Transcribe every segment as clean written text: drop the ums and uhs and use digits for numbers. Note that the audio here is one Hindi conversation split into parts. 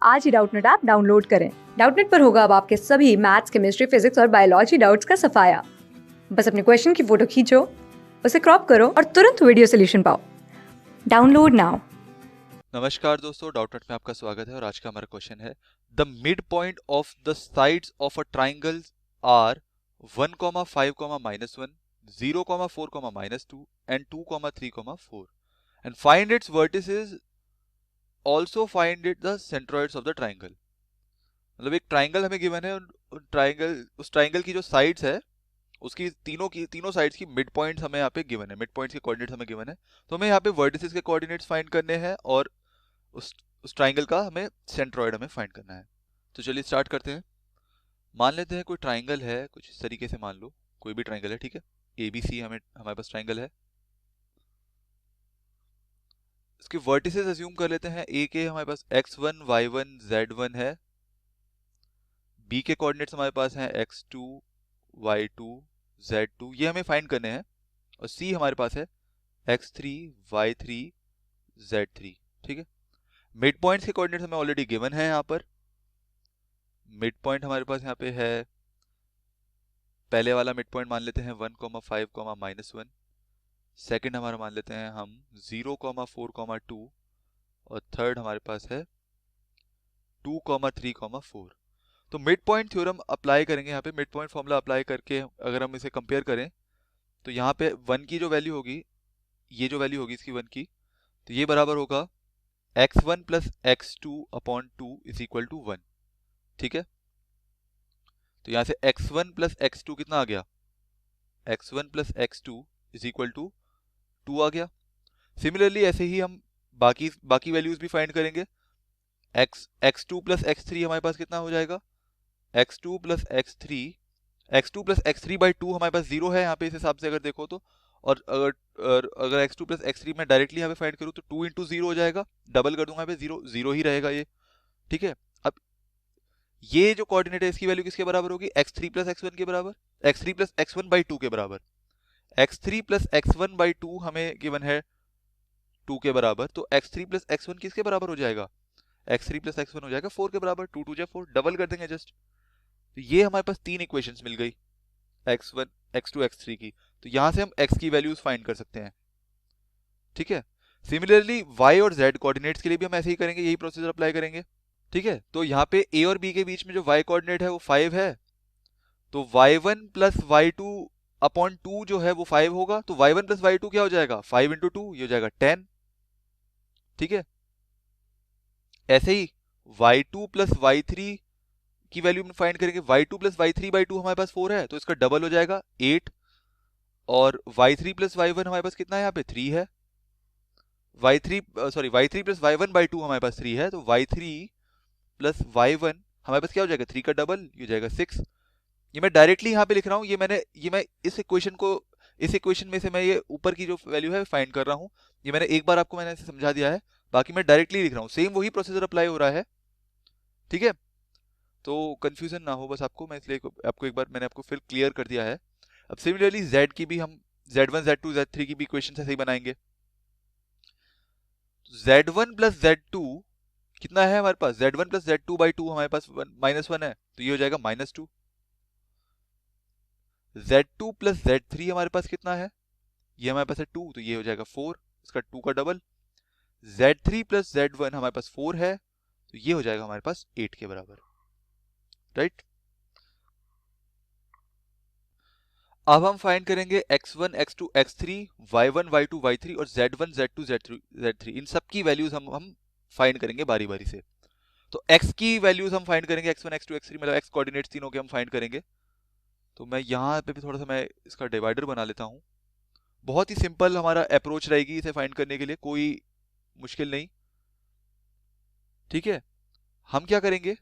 आज ही डाउटनेट ऐप डाउनलोड करें। डाउटनेट पर होगा अब आपके सभी मैथ्स, केमिस्ट्री, फिजिक्स और बायोलॉजी डाउट्स का सफाया। बस अपने क्वेश्चन की फोटो खींचो, उसे क्रॉप करो और तुरंत वीडियो सोल्यूशन पाओ। Download now. नमस्कार दोस्तों, डाउटनेट में आपका स्वागत है और आज का हमारा क्वेश्चन है the mid point of the sides of a triangle are 1,5,-1, 0,4,-2 and 2,3,4 and find its vertices, also find it the centroids of the triangle. मतलब एक ट्राइंगल हमें गिवन है, उस ट्राइंगल की जो साइड्स है उसकी तीनों साइड्स की मिड पॉइंट्स हमें यहाँ पे गिवन है, मिड पॉइंट्स के कोऑर्डिनेट्स हमें गिवन है। तो हमें यहाँ पे वर्टिसेस के कोऑर्डिनेट्स फाइंड करने हैं और उस उस ट्राइंगल का हमें सेंट्रॉइड हमें फाइंड करना है। तो चलिए स्टार्ट करते हैं। मान लेते हैं कोई ट्राइंगल है, कुछ इस तरीके से मान लो कोई भी ट्राइंगल है, ठीक है। ABC हमारे पास ट्राइंगल है। इसके वर्टिसेस अज्यूम कर लेते हैं। ए के हमारे पास x1 y1 z1 है। बी के कोऑर्डिनेट्स हमारे पास हैं x2 y2 z2, ये हमें फाइंड करने हैं। और सी हमारे पास है x3 y3 z3, ठीक है। मिड पॉइंट्स के कोऑर्डिनेट्स हमें ऑलरेडी गिवन है। यहाँ पर मिड पॉइंट हमारे पास यहाँ पे है, पहले वाला मिड पॉइंट मान लेते हैं 1,5,-1, सेकंड हमारा मान लेते हैं हम 0,4,2 और थर्ड हमारे पास है 2,3,4। तो मिड पॉइंट थ्योरम अप्लाई करेंगे यहाँ पे, मिड पॉइंट फॉर्मूला अप्लाई करके अगर हम इसे कंपेयर करें तो यहाँ पे 1 की जो वैल्यू होगी, ये जो वैल्यू होगी इसकी 1 की, तो ये बराबर होगा x1 plus x2/2 is equal to 1, ठीक है। तो यहाँ से x1 प्लस x2 कितना आ गया, x1 plus x2 is equal to 2 आ गया। सिमिलरली ऐसे ही हम बाकी वैल्यूज भी फाइंड करेंगे। x2 प्लस x3 हमारे पास कितना हो जाएगा, x2 प्लस x3 बाई 2 हमारे पास 0 है यहाँ पे, इस हिसाब से अगर देखो तो। और अगर x2 प्लस x3 मैं डायरेक्टली यहाँ पे फाइंड करूँ तो 2 इंटू 0 हो जाएगा, डबल कर दूंगा यहाँ पे, 0 0 ही रहेगा ये, ठीक है। अब ये जो कोऑर्डिनेट है इसकी वैल्यू किसके बराबर होगी, x3 प्लस x1 के बराबर, x3 प्लस x1 बाई 2 के बराबर। x3 प्लस x1 बाई 2 हमें गिवन है 2 के बराबर, तो x3 प्लस x1 किसके बराबर हो जाएगा, x3 प्लस x1 हो जाएगा 4 के बराबर, 2 2 जा 4, डबल कर देंगे जस्ट। तो ये हमारे पास तीन इक्वेशंस मिल गई, x1 x2 x3 की। तो यहां से हम x की वैल्यूज फाइंड कर सकते हैं, ठीक है। सिमिलरली y और z कोऑर्डिनेट्स के लिए भी हम ऐसे ही करेंगे, यही प्रोसीजर अप्लाई करेंगे, ठीक है। तो यहाँ पे a और b के बीच में जो y कोऑर्डिनेट है वो 5 है, तो y1 प्लस y2/2 जो है वो 5 होगा। तो y1 प्लस y2 क्या हो जाएगा, 5 इंटू 2, ये हो जाएगा 10, ठीक है। ऐसे ही y2 प्लस y3 की वैल्यू हम फाइंड करेंगे। y2 प्लस y3/2 हमारे पास 4 है, तो इसका डबल हो जाएगा 8। और y3 प्लस y1 हमारे पास कितना है, यहाँ पे 3 है। y3 प्लस y1/2 हमारे पास 3 है, तो y3 प्लस y1 हमारे पास क्या हो जाएगा, 3 का डबल, ये हो जाएगा 6। ये मैं डायरेक्टली यहाँ पे लिख रहा हूँ, ये मैं इस इक्वेशन में से मैं ये ऊपर की जो वैल्यू है फाइंड कर रहा हूँ। ये मैंने एक बार आपको मैंने ऐसे समझा दिया है, बाकी मैं डायरेक्टली लिख रहा हूँ, सेम वही प्रोसीजर अप्लाई हो रहा है, ठीक है। तो कंफ्यूजन ना हो बस आपको, मैं इसलिए आपको एक बार मैंने आपको फिर क्लियर कर दिया है। अब सिमिलरली z की भी हम z1 z2 z3 की भी इक्वेशन ऐसे ही बनाएंगे। z1 प्लस z2 कितना है हमारे पास, z1 प्लस z2/2 हमारे पास -1 है, तो ये हो जाएगा -2। z2 प्लस z3 हमारे पास कितना है, ये हमारे पास है 2, तो ये हो जाएगा 4, इसका 2 का डबल। z3 प्लस z1 हमारे पास 4 है, तो ये हो जाएगा हमारे पास 8 के बराबर, राइट। अब हम फाइंड करेंगे x1 x2 x3 y1 y2 y3 और z1 z2 z3, इन सब की वैल्यूज हम फाइंड करेंगे बारी बारी से। तो x की वैल्यूज हम फाइंड करेंगे, x1 x2 x3 मतलब x कोऑर्डिनेट्स तीनों के हम फाइंड करेंगे। तो मैं यहाँ पे भी थोड़ा सा मैं इसका डिवाइडर बना लेता हूँ। बहुत ही सिंपल हमारा अप्रोच रहेगी इसे फाइंड करने के लिए, कोई मुश्किल नहीं, ठीक है। हम क्या करेंगे,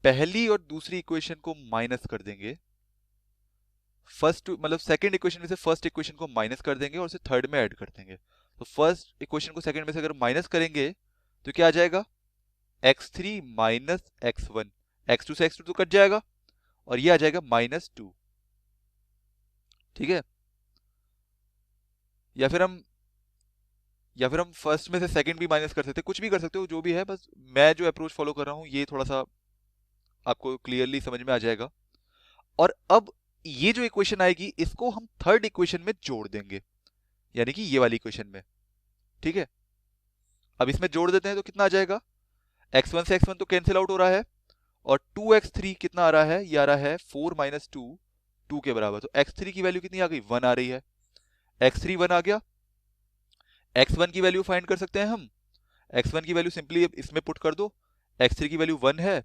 पहली और दूसरी इक्वेशन को माइनस कर देंगे, फर्स्ट मतलब सेकंड इक्वेशन में से फर्स्ट इक्वेशन को माइनस कर देंगे और उसे थर्ड में ऐड कर देंगे। तो फर्स्ट इक्वेशन को सेकंड में से अगर माइनस करेंगे तो क्या आ जाएगा, x3 माइनस x1, x2 से x2 तो कट जाएगा और ये आ जाएगा -2, ठीक है। या फिर हम या फिर हम फर्स्ट में से सेकंड भी माइनस कर सकते हैं, कुछ भी कर सकते हो, जो भी है, बस मैं जो अप्रोच फॉलो कर रहा हूँ ये थोड़ा सा आपको क्लियरली समझ में आ जाएगा। और अब ये जो इक्वेशन आएगी इसको हम थर्ड इक्वेशन में जोड़ देंगे, यानी कि ये वाली इक्वेशन में, ठीक है। अब इसमें जोड़ देते हैं तो कितना आ जाएगा, x1 से x1 तो कैंसिल आउट हो रहा है, और 2x3 कितना आ रहा है, ये आ रहा है 4 माइनस 2, 2 के बराबर। तो x3 की वैल्यू कितनी आ गई, 1 आ रही है। x3 1 आ गया। x1 की वैल्यू फाइंड कर सकते हैं हम। x1 की वैल्यू सिंपली इसमें पुट कर दो, x3 की वैल्यू 1 है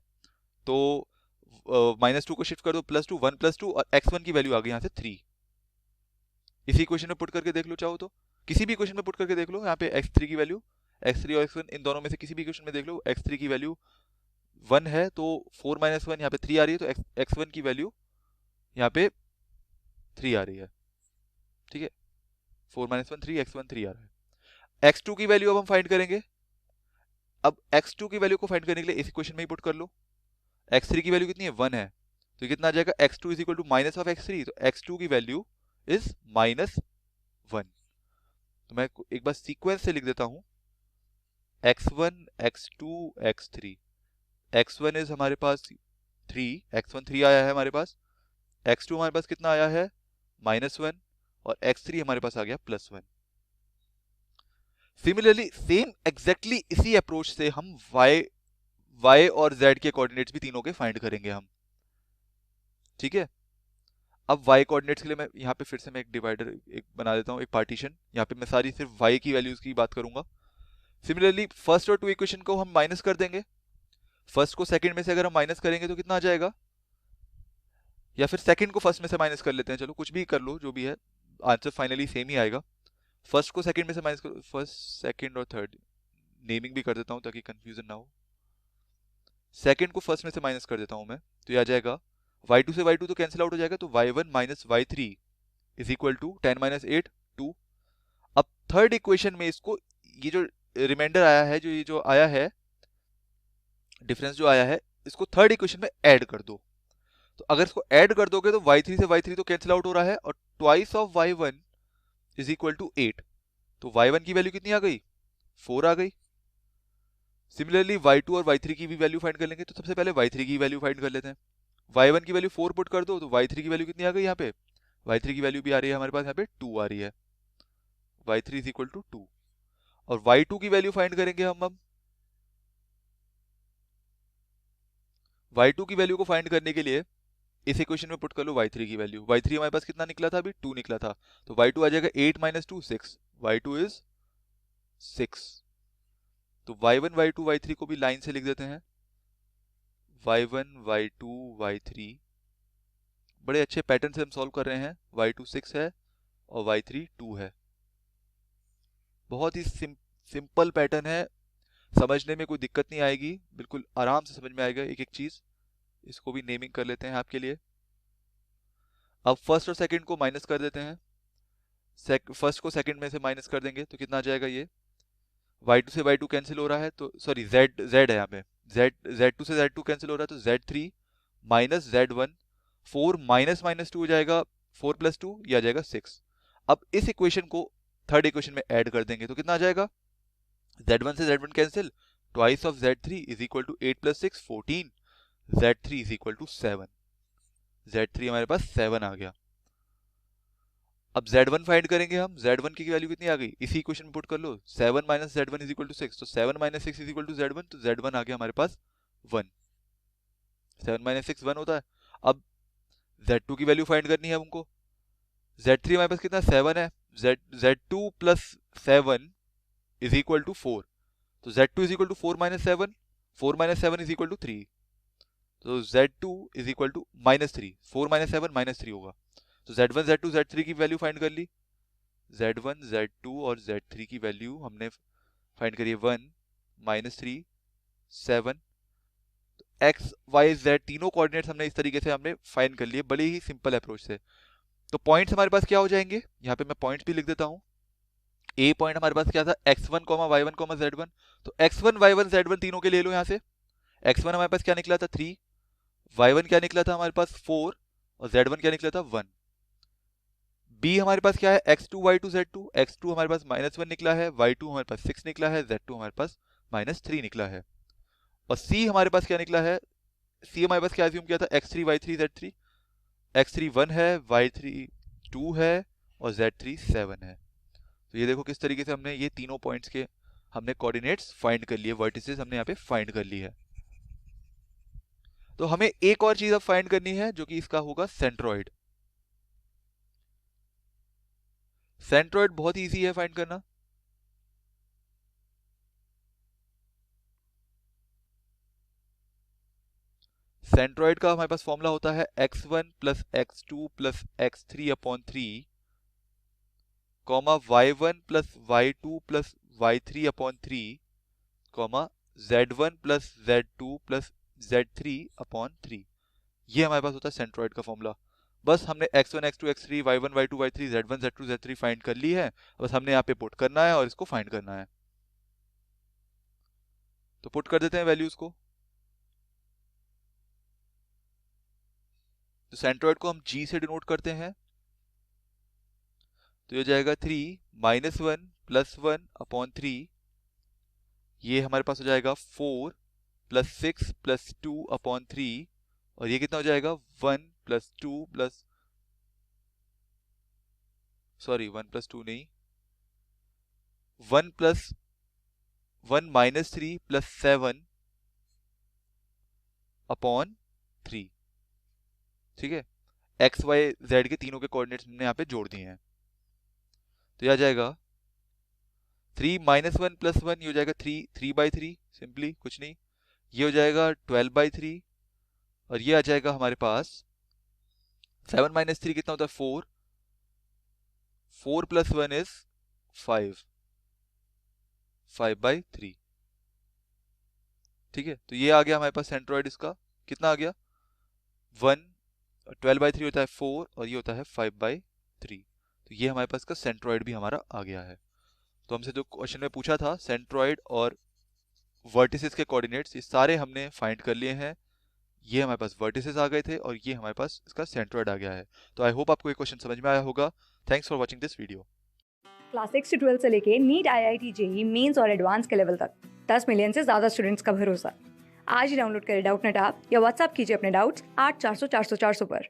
तो -2 को शिफ्ट कर दो, +2, 1 + 2, और x1 की वैल्यू आ गई यहाँ से 3। इसी इक्वेशन में पुट करके देख लो, चाहो तो किसी भी इक्वेशन में पुट करके देख लो। यहाँ पे x3 की वैल्यू, x3 और x1 इन दोनों में से किसी भी इक्वेशन में देख लो, x3 की वैल्यू 1 है तो 4 - 1 यहाँ पे 3 आ रही है, तो x1 की वैल्यू यहाँ पे 3 आ रही है, ठीक है। 4 - 1 3, x1 3 आ रहा है। x2 की वैल्यू अब हम फाइंड करेंगे। अब x2 की वैल्यू को फाइंड करने के लिए इस इक्वेशन में ही पुट कर लो। x3 की वैल्यू कितनी है, 1 है, तो कितना आ जाएगा, x2 is equal to minus of x3, तो x2 की वैल्यू इज -1। तो मैं एक बार सीक्वेंस से लिख देता हूं, x1 x2 x3। x1 is हमारे पास 3, x1 3 आया है हमारे पास, x2 हमारे पास कितना आया है, -1, और x3 हमारे पास आ गया +1। सिमिलरली सेम एग्जैक्टली इसी अप्रोच से हम y और z के कोऑर्डिनेट्स भी तीनों के फाइंड करेंगे हम, ठीक है। अब y कोऑर्डिनेट्स के लिए मैं यहाँ पे फिर से मैं एक डिवाइडर एक बना देता हूँ, एक पार्टीशन। यहाँ पे मैं सारी सिर्फ y की वैल्यूज की बात करूंगा। सिमिलरली फर्स्ट और टू इक्वेशन को हम माइनस कर देंगे। फर्स्ट को सेकंड में से अगर हम माइनस करेंगे तो कितना आ जाएगा, या फिर सेकंड को फर्स्ट में से माइनस कर लेते हैं, चलो कुछ भी कर लो, जो भी है आंसर फाइनली सेम ही आएगा। फर्स्ट को सेकंड में से माइनस करो, फर्स्ट सेकंड और थर्ड नेमिंग भी कर देता हूँ ताकि कंफ्यूजन ना हो। सेकंड को फर्स्ट में से माइनस कर देता हूँ मैं, तो ये आ जाएगा y2 से y2 तो कैंसिल आउट हो जाएगा, तो y1 minus y3 is equal to 10 - 8 2। अब थर्ड इक्वेशन में इसको, ये जो रिमाइंडर आया है, जो ये जो आया है डिफरेंस जो आया है, इसको थर्ड इक्वेशन में ऐड कर दो। तो अगर इसको ऐड कर दोगे तो y3 से y3 तो कैंसिल आउट हो रहा है, और twice of y1 is equal to 8। तो y1 की वैल्यू कितनी आ गई, 4 आ गई। सिमिलरली y2 और y3 की भी वैल्यू फाइंड कर लेंगे, तो सबसे पहले y3 की वैल्यू फाइंड कर लेते हैं। y1 की वैल्यू 4 पुट कर दो, तो y3 की वैल्यू कितनी आ गई, यहाँ पे y3 की वैल्यू भी आ रही है हमारे पास, यहाँ पे 2 आ रही है, y3 इज इक्वल टू 2। और y2 की वैल्यू फाइंड करेंगे हम। अब y2 की वैल्यू को फाइंड करने के लिए इस इक्वेशन में पुट कर लो y3 की वैल्यू। y3 हमारे पास कितना निकला था, अभी 2 निकला था, तो y2 आ जाएगा 8 - 2 6, y2 इज 6। तो y1 y2 y3 को भी लाइन से लिख देते हैं, y1 y2 y3। बड़े अच्छे पैटर्न से हम सॉल्व कर रहे हैं। y2 6 है और y3 2 है। बहुत ही सिंपल पैटर्न है, समझने में कोई दिक्कत नहीं आएगी, बिल्कुल आराम से समझ में आएगा एक एक चीज। इसको भी नेमिंग कर लेते हैं आपके लिए। अब फर्स्ट और सेकंड को माइनस कर देते हैं। फर्स्ट को सेकंड में से माइनस कर देंगे तो कितना आ जाएगा, ये y2 से y2 कैंसिल हो रहा है, तो सॉरी z है यहाँ पे, z2 से z2 कैंसिल हो रहा है, तो z3 minus z1, 4 minus minus 2 हो जाएगा, 4 + 2 ये आ जाएगा 6। अब इस इक्वेशन को थर्ड इक्वेशन में ऐड कर देंगे तो कितना आ जाएगा, z1 से z1 cancel, twice of z3 is equal to 8 + 6 14, z3 is equal to 7। z3 हमारे पास 7 आ गया। अब z1 फाइंड करेंगे हम, z1 की वैल्यू कितनी आ गई, इसी इक्वेशन में पुट कर लो, 7 - z1 इज इक्वल टू 6, तो 7 - 6 इज इक्वल टू z1, तो z1 आ गया हमारे पास 1। 7 - 6 1 होता है। अब z2 की वैल्यू फाइंड करनी है हमको। z3 हमारे पास कितना 7 है, z2 + 7 इज इक्वल टू 4, तो z2 is equal to 4 - 7, 4 - 7 is equal to 3, तो z2 इज इक्वल टू -3, 4 - 7 -3 होगा। तो z1 z2 z3 की वैल्यू फाइंड कर ली, z1 z2 और z3 की वैल्यू हमने फाइंड करी है, 1 -3 7। x y z तीनों कोऑर्डिनेट्स हमने इस तरीके से हमने फाइंड कर लिए, बड़े ही सिंपल अप्रोच से। तो पॉइंट्स हमारे पास क्या हो जाएंगे, यहाँ पे मैं पॉइंट्स भी लिख देता हूँ। ए पॉइंट हमारे पास क्या था, x1 y1 z1, तो x1 y1 z1 तीनों के ले लो यहाँ से। x1 हमारे पास क्या निकला था 3, y1 क्या निकला था हमारे पास 4, और z1 क्या निकला था 1। बी हमारे पास क्या है, x2 y2 z2, x2 हमारे पास -1 निकला है, y2 हमारे पास 6 निकला है, z2 हमारे पास -3 निकला है। और सी हमारे पास क्या निकला है, सी हमारे पास क्या अज्यूम किया था, x3 y3 z3, x3 1 है, y3 2 है और z3 7 है। तो ये देखो किस तरीके से हमने ये तीनों पॉइंट्स के हमने कोऑर्डिनेट्स फाइंड कर लिए, वर्टिसेस हमने यहाँ पे फाइंड कर ली है। तो हमें एक और चीज अब फाइंड करनी है जो कि इसका होगा सेंट्रॉइड। सेंट्रॉइड बहुत इजी है फाइंड करना। सेंट्रॉइड का हमारे पास फॉर्मूला होता है x1 plus x2 plus x3 upon 3 comma y1 plus y2 plus y3 upon 3 comma z1 plus z2 plus z3 upon 3। ये हमारे पास होता है सेंट्रॉइड का फॉर्मूला। बस हमने x1 x2 x3 y1 y2 y3 z1 z2 z3 find कर ली है, बस हमने यहाँ पे पुट करना है और इसको फाइंड करना है। तो पुट कर देते हैं वैल्यूज को। तो सेंट्रॉइड को हम g से डिनोट करते हैं, तो ये जाएगा 3 -1 प्लस 1 अपॉन 3, ये हमारे पास हो जाएगा 4 प्लस 6 प्लस 2 अपॉन 3, और ये कितना हो जाएगा 1 प्लस 2 प्लस, सॉरी 1 प्लस 2 नहीं, 1 प्लस 1 माइनस 3 प्लस 7 अपॉन 3। ठीक है, एक्स वाई जेड के तीनों के कोऑर्डिनेट्स हमने यहाँ पे जोड़ दिए हैं। तो यह आ जाएगा 3 -1 प्लस 1, ये हो जाएगा 3/3, सिंपली कुछ नहीं, ये हो जाएगा 12/3, और ये आ जाएगा हमारे पास 7 - 3 कितना होता है 4, 4 + 1 इज 5, 5/3। ठीक है, तो ये आ गया हमारे पास सेंट्रॉइड, इसका कितना आ गया 1, 12/3 होता है 4 और ये होता है 5/3। तो ये हमारे पास का सेंट्रॉइड भी हमारा आ गया है। तो हमसे जो क्वेश्चन में पूछा था सेंट्रॉइड और वर्टिसेस के कोऑर्डिनेट्स, ये सारे हमने फाइंड कर लिए हैं। ये हमारे पास वर्टिसेस आ गए थे और ये हमारे पास इसका सेंट्रॉइड आ गया है। तो आई होप आपको ये क्वेश्चन समझ में आया होगा। Thanks for watching this video. Class 6 से 12 से लेके नीट, IIT, JEE मेंस और एडवांस के लेवल तक 10 मिलियन से ज़्यादा स्टूडेंट्स का भरोसा। आज ही डाउनलोड करें डाउटनेट ऐप या व्हाट्सएप कीजिए अपने डाउट्स 8400 400 400 पर।